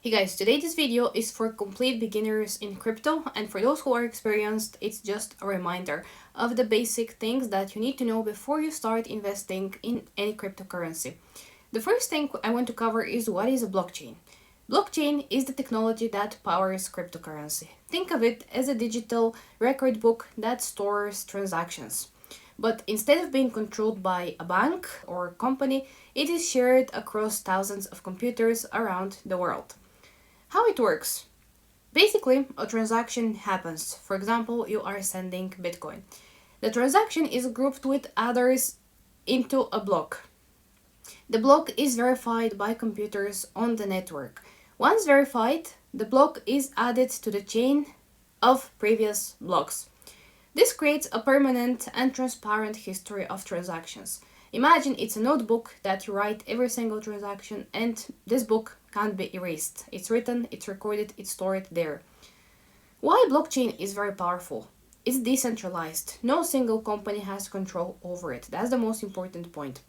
Hey guys, today this video is for complete beginners in crypto, and for those who are experienced, it's just a reminder of the basic things that you need to know before you start investing in any cryptocurrency. The first thing I want to cover is what is a blockchain. Blockchain is the technology that powers cryptocurrency. Think of it as a digital record book that stores transactions. But instead of being controlled by a bank or company, it is shared across thousands of computers around the world. How it works? Basically, a transaction happens. For example, you are sending Bitcoin. The transaction is grouped with others into a block. The block is verified by computers on the network. Once verified, the block is added to the chain of previous blocks. This creates a permanent and transparent history of transactions. Imagine it's a notebook that you write every single transaction, and this book can't be erased. It's written, it's recorded, it's stored there. Why blockchain is very powerful? It's decentralized. No single company has control over it. That's the most important point.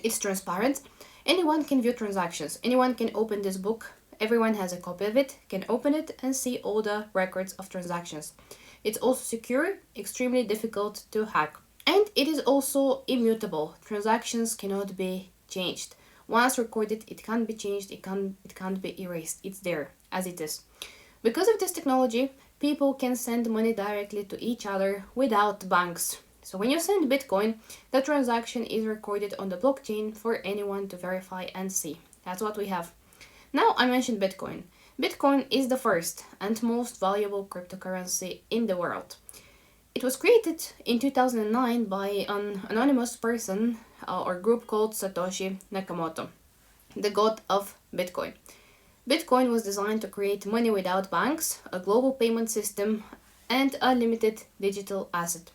It's transparent. Anyone can view transactions. Anyone can open this book. Everyone has a copy of it, can open it and see all the records of transactions. It's also secure, extremely difficult to hack. And it is also immutable. Transactions cannot be changed. Once recorded, it can't be changed, it can't be erased. It's there as it is. Because of this technology, people can send money directly to each other without banks. So when you send Bitcoin, the transaction is recorded on the blockchain for anyone to verify and see. That's what we have. Now I mentioned Bitcoin. Bitcoin is the first and most valuable cryptocurrency in the world. It was created in 2009 by an anonymous person or group called Satoshi Nakamoto, the god of Bitcoin. Bitcoin was designed to create money without banks, a global payment system, and a limited digital asset.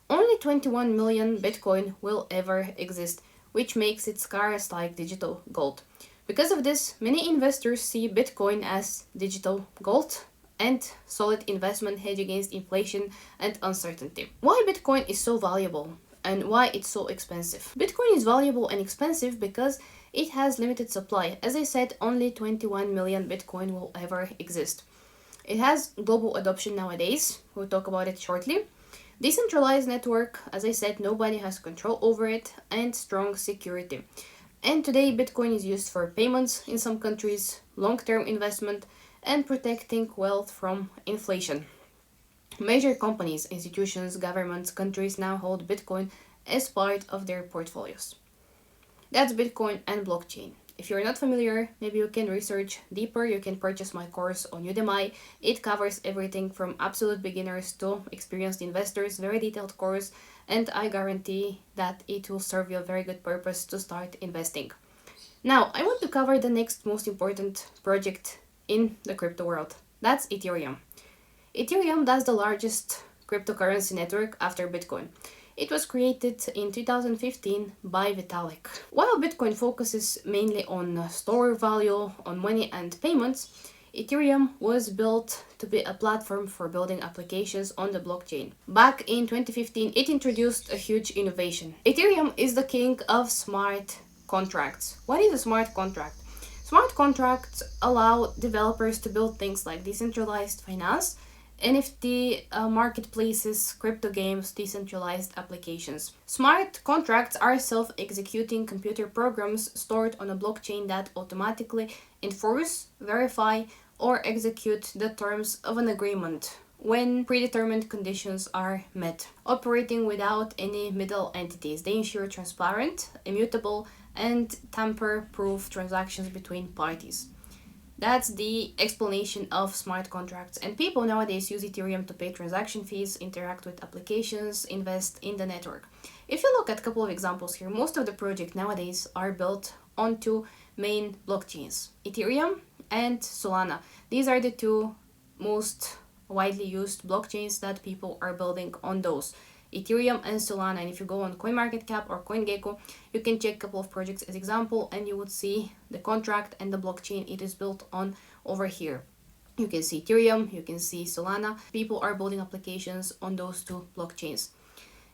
Only 21 million Bitcoin will ever exist, which makes it scarce like digital gold. Because of this, many investors see Bitcoin as digital gold and solid investment hedge against inflation and uncertainty. Why Bitcoin is so valuable and why it's so expensive? Bitcoin is valuable and expensive because it has limited supply. As I said, only 21 million Bitcoin will ever exist. It has global adoption nowadays. We'll talk about it shortly. Decentralized network, as I said, nobody has control over it, and strong security. And today Bitcoin is used for payments in some countries, long-term investment, and protecting wealth from inflation. Major companies, institutions, governments, countries now hold Bitcoin as part of their portfolios. That's Bitcoin and blockchain. If you're not familiar, maybe you can research deeper. You can purchase my course on Udemy. It covers everything from absolute beginners to experienced investors, very detailed course, and I guarantee that it will serve you a very good purpose to start investing. Now, I want to cover the next most important project in the crypto world. That's Ethereum. Ethereum, that's the largest cryptocurrency network after Bitcoin. It was created in 2015 by Vitalik. While Bitcoin focuses mainly on store value, on money and payments, Ethereum was built to be a platform for building applications on the blockchain. Back in 2015, it introduced a huge innovation. Ethereum is the king of smart contracts. What is a smart contract? Smart contracts allow developers to build things like decentralized finance, NFT marketplaces, crypto games, decentralized applications. Smart contracts are self-executing computer programs stored on a blockchain that automatically enforce, verify, or execute the terms of an agreement when predetermined conditions are met, operating without any middle entities. They ensure transparent, immutable, and tamper-proof transactions between parties. That's the explanation of smart contracts. And people nowadays use Ethereum to pay transaction fees, interact with applications, invest in the network. If you look at a couple of examples here, most of the projects nowadays are built on two main blockchains, Ethereum and Solana. These are the two most widely used blockchains that people are building on those. Ethereum and Solana. And if you go on CoinMarketCap or CoinGecko, you can check a couple of projects as example, and you would see the contract and the blockchain it is built on over here. You can see Ethereum, you can see Solana. People are building applications on those two blockchains.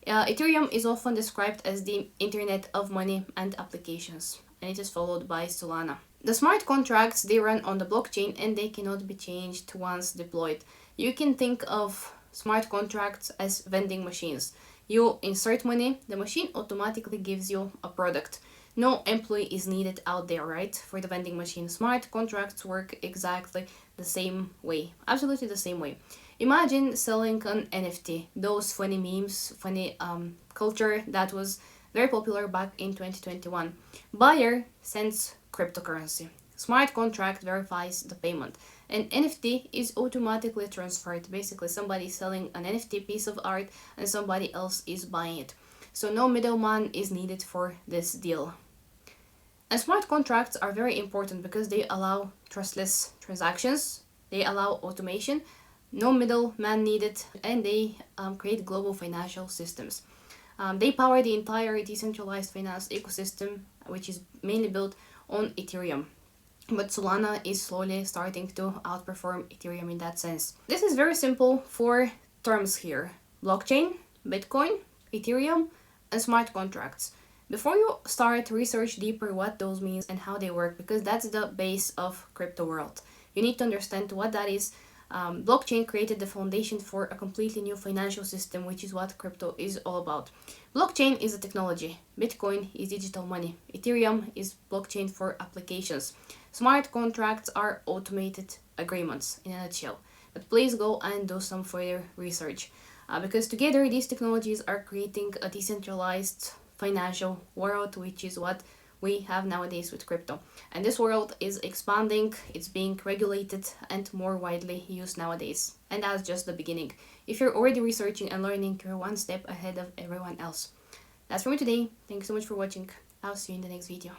Ethereum is often described as the Internet of Money and Applications, and it is followed by Solana. The smart contracts, they run on the blockchain and they cannot be changed once deployed. You can think of smart contracts as vending machines. You insert money, the machine automatically gives you a product. No employee is needed out there, right? For the vending machine. Smart contracts work exactly the same way. Absolutely the same way. Imagine selling an NFT, those funny memes, funny culture that was very popular back in 2021. Buyer sends cryptocurrency. Smart contract verifies the payment. An NFT is automatically transferred. Basically, somebody is selling an NFT piece of art and somebody else is buying it. So no middleman is needed for this deal. And smart contracts are very important because they allow trustless transactions, they allow automation, no middleman needed, and they create global financial systems. They power the entire decentralized finance ecosystem, which is mainly built on Ethereum. But Solana is slowly starting to outperform Ethereum in that sense. This is very simple for terms here: blockchain, Bitcoin, Ethereum, and smart contracts. Before you start, research deeper what those means and how they work, because that's the base of crypto world. You need to understand what that is. Blockchain created the foundation for a completely new financial system, which is what crypto is all about. Blockchain is a technology. Bitcoin is digital money. Ethereum is blockchain for applications. Smart contracts are automated agreements in a nutshell. But please go and do some further research, because together these technologies are creating a decentralized financial world, which is what we have nowadays with crypto. And this world is expanding, it's being regulated and more widely used nowadays. And that's just the beginning. If you're already researching and learning, you're one step ahead of everyone else. That's for me today. Thank you so much for watching. I'll see you in the next video.